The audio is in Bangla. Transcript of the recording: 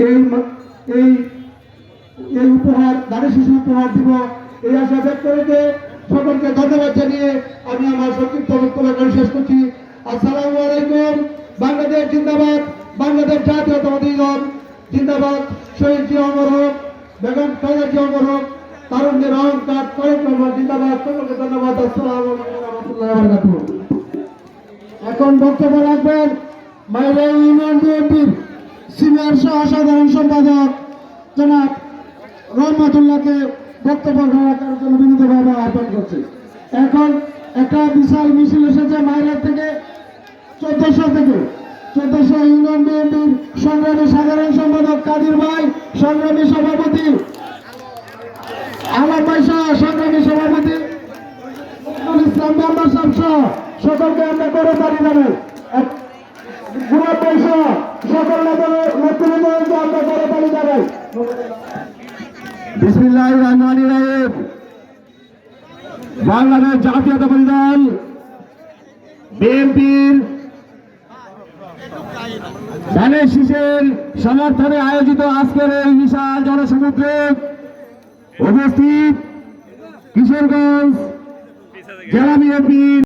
এই এই এই উপহার দানের শিশু উপহার দিব এই আশা ব্যক্ত রেখে সকলকে ধন্যবাদ জানিয়ে আমি আমার সংক্ষিপ্ত বক্তব্য শেষ করছি। আসসালামু আলাইকুম। বাংলাদেশ জিন্দাবাদ, বাংলাদেশ জাতীয়তাবাদী দল জিন্দাবাদ। শহীদ জি অমর হোক, বেগম খালেদা জি অমর হোক, তারুণ্যের অহংকার তারেক রহমান জিন্দাবাদ। সকলকে ধন্যবাদ। আসসালামু আলাইকুম ওয়া রাহমাতুল্লাহি ওয়া বারাকাতুহু। এখন বক্তব্য রাখবেন মাইরা ইউনিয়ন বিএনপির সিনিয়র সহ সাধারণ সম্পাদক জনাব রহমাতুল্লাহকে বক্তব্য রাখার জন্য বিনীতভাবে আহ্বান করছি। এখন একটা বিশাল মিছিল এসেছে মাইরার থেকে 1400 ইউনিয়ন বিএনপির সংগ্রামী সাধারণ সম্পাদক কাদির ভাই, সংগ্রামী সভাপতি আলম ভাই সহ সংগ্রামী সভাপতি ইসলাম মেম্বার সাহেব সহ সকলকে আমরা করে তালি জানাই। গুলাব ভাই সহ সকল নেতৃবৃন্দকে আমরা করে তালি জানাই। বিসমিল্লাহির রহমানির রহিম। বাংলাদেশ জাতীয়তাবাদী দল বিএনপির ধানের শীষের সমর্থনে আয়োজিত আজকের এই বিশাল জনসমুদ্রে উপস্থিত কিশোরগঞ্জ জেলা বিএনপির